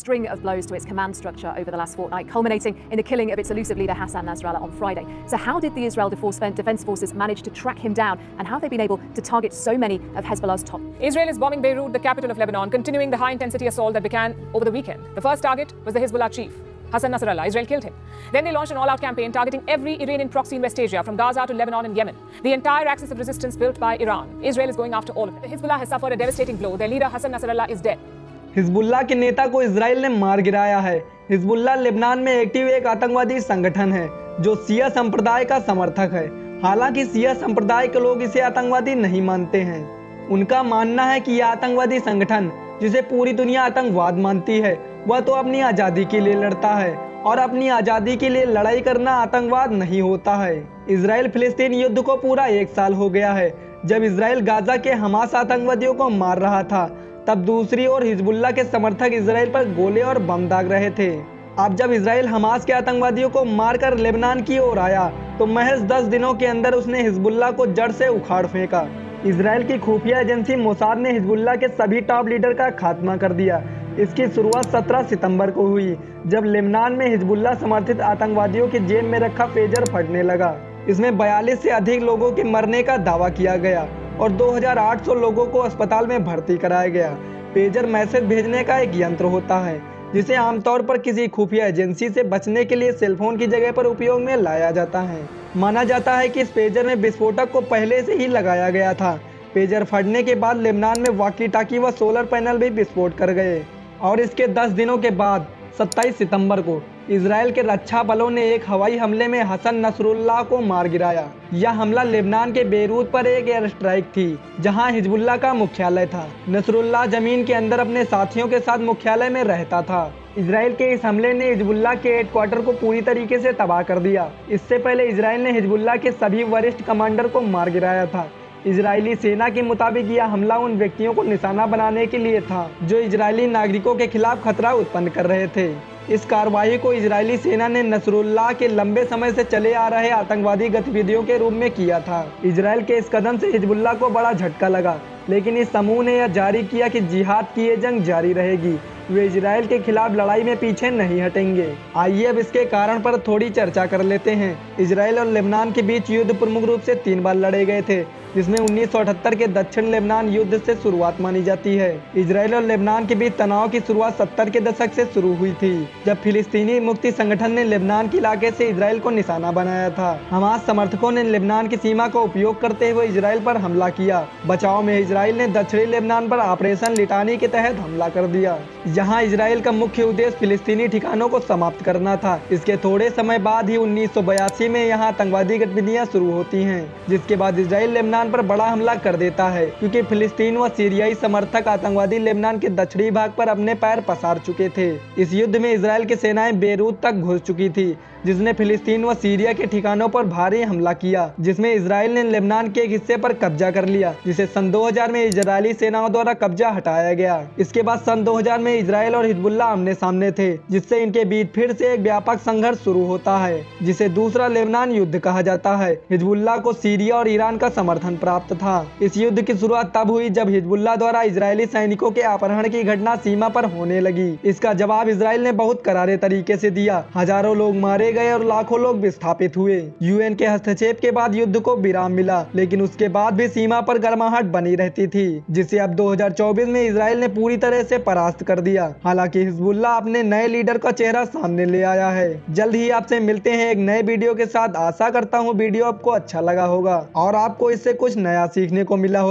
string of blows to its command structure over the last fortnight, culminating in the killing of its elusive leader Hassan Nasrallah on Friday. So how did the Israel Defense Forces manage to track him down, and how have they been able to target so many of Hezbollah's top? Israel is bombing Beirut, the capital of Lebanon, continuing the high-intensity assault that began over the weekend. The first target was the Hezbollah chief, Hassan Nasrallah. Israel killed him. Then they launched an all-out campaign targeting every Iranian proxy in West Asia, from Gaza to Lebanon and Yemen. The entire axis of resistance built by Iran. Israel is going after all of it. Hezbollah has suffered a devastating blow. Their leader Hassan Nasrallah is dead. Hezbollah के नेता को Israel ने मार गिराया है। Hezbollah Lebanon में active एक आतंकवादी संगठन है जो शिया संप्रदाय का समर्थक है। हालांकि शिया संप्रदाय के लोग इसे आतंकवादी नहीं मानते हैं। उनका मानना है कि यह आतंकवादी संगठन, जिसे पूरी दुनिया आतंकवाद मानती है, वह तो अपनी आज़ादी के लिए लड़ता है, और अपनी आज़ादी के लिए लड़ाई करना आतंकवाद नहीं होता है। इजराइल फिलिस्तीन युद्ध को पूरा 1 साल हो गया है। जब इजराइल गाजा के हमास आतंकवादियों को मार रहा था, तब दूसरी ओर हिजबुल्लाह के समर्थक इजराइल पर गोले और बम दाग रहे थे। अब जब इजराइल हमास के आतंकवादियों को मारकर लेबनान की ओर आया, तो महज 10 दिनों के अंदर उसने हिजबुल्लाह को जड़ से उखाड़ फेंका। इजराइल की खुफिया एजेंसी मोसाद ने हिजबुल्लाह के सभी टॉप लीडर का खात्मा कर दिया। इसकी शुरुआत 17 सितंबर को हुई, जब लेबनान में हिजबुल्लाह समर्थित आतंकवादियों की जेब में रखा पेजर फटने लगा। इसमें 42 से अधिक लोगों के मरने का दावा किया गया और 2800 लोगों को अस्पताल में भर्ती कराया गया। पेजर मैसेज भेजने का एक यंत्र होता है, जिसे आमतौर पर किसी खुफिया एजेंसी से बचने के लिए सेलफोन की जगह पर उपयोग में लाया जाता है। माना जाता है कि इस पेजर में विस्फोटक को पहले से ही लगाया गया था। पेजर फटने के बाद लेबनान में वॉकी टाकी व सोलर पैनल भी विस्फोट कर गए, और इसके 10 दिनों के बाद 27 सितंबर को इजराइल के रक्षा बलों ने एक हवाई हमले में हसन नसरुल्लाह को मार गिराया। यह हमला लेबनान के बेरूत पर एक एयर स्ट्राइक थी, जहां हिजबुल्लाह का मुख्यालय था। नसरुल्लाह जमीन के अंदर अपने साथियों के साथ मुख्यालय में रहता था। इजराइल के इस हमले ने हिजबुल्लाह के हेडक्वार्टर को पूरी तरीके से तबाह कर दिया। इससे पहले इजराइल ने हिजबुल्लाह के सभी वरिष्ठ कमांडर को मार गिराया था। इजरायली सेना के मुताबिक यह हमला उन व्यक्तियों को निशाना बनाने के लिए था जो इजरायली नागरिकों के खिलाफ खतरा उत्पन्न कर रहे थे। इस कार्रवाई को इजरायली सेना ने नसरुल्लाह के लंबे समय से चले आ रहे आतंकवादी गतिविधियों के रूप में किया था। इजराइल के इस कदम से हिजबुल्लाह को बड़ा झटका लगा, लेकिन इस समूह ने यह जारी किया कि जिहाद की ये जंग जारी रहेगी। वे इजराइल के खिलाफ लड़ाई में पीछे नहीं हटेंगे। आइए अब इसके कारण पर थोड़ी चर्चा कर लेते हैं। इजराइल और लेबनान के बीच युद्ध प्रमुख रूप से 3 बार लड़े गए थे, जिसमें 1978 के दक्षिण लेबनान युद्ध से शुरुआत मानी जाती है। इजराइल और लेबनान के बीच तनाव की शुरुआत 70 के दशक से शुरू हुई थी, जब फिलिस्तीनी मुक्ति संगठन ने लेबनान के इलाके से इजराइल को निशाना बनाया था। हमास समर्थकों ने लेबनान की सीमा का उपयोग करते हुए इजराइल पर हमला किया। बचाव में इजराइल ने दक्षिणी लेबनान पर ऑपरेशन लिटानी के तहत हमला कर दिया। यहाँ इजराइल का मुख्य उद्देश्य फिलिस्तीनी ठिकानों को समाप्त करना था। इसके थोड़े समय बाद ही 1982 में यहाँ आतंकवादी गतिविधियाँ शुरू होती हैं, जिसके बाद इजराइल लेबनान पर बड़ा हमला कर देता है, क्योंकि फिलिस्तीन व सीरियाई समर्थक आतंकवादी लेबनान के दक्षिणी भाग पर अपने पैर पसार चुके थे। इस युद्ध में इजराइल की सेनाएं बेरूत तक घुस चुकी थी, जिसने फिलिस्तीन व सीरिया के ठिकानों पर भारी हमला किया, जिसमें इजराइल ने लेबनान के एक हिस्से पर कब्जा कर लिया, जिसे सन 2000 में इजरायली सेनाओं द्वारा कब्जा हटाया गया। इसके बाद सन 2000 में इजराइल और हिजबुल्लाह आमने सामने थे, जिससे इनके बीच फिर से एक व्यापक संघर्ष शुरू होता है, जिसे दूसरा लेबनान युद्ध कहा जाता है। हिजबुल्लाह को सीरिया और ईरान का समर्थन प्राप्त था। इस युद्ध की शुरुआत तब हुई जब हिजबुल्लाह द्वारा इजरायली सैनिकों के अपहरण की घटना सीमा पर होने लगी। इसका जवाब इजराइल ने बहुत करारे तरीके से दिया। हजारों लोग मारे गए और लाखों लोग विस्थापित हुए। यूएन के हस्तक्षेप के बाद युद्ध को विराम मिला, लेकिन उसके बाद भी सीमा पर गर्माहट बनी रहती थी, जिसे अब 2024 में इजराइल ने पूरी तरह से परास्त कर दिया। हालांकि हिजबुल्लाह अपने नए लीडर का चेहरा सामने ले आया है। जल्द ही आपसे मिलते हैं एक नए वीडियो के साथ। आशा करता हूँ वीडियो आपको अच्छा लगा होगा और आपको इससे कुछ नया सीखने को मिला होगा।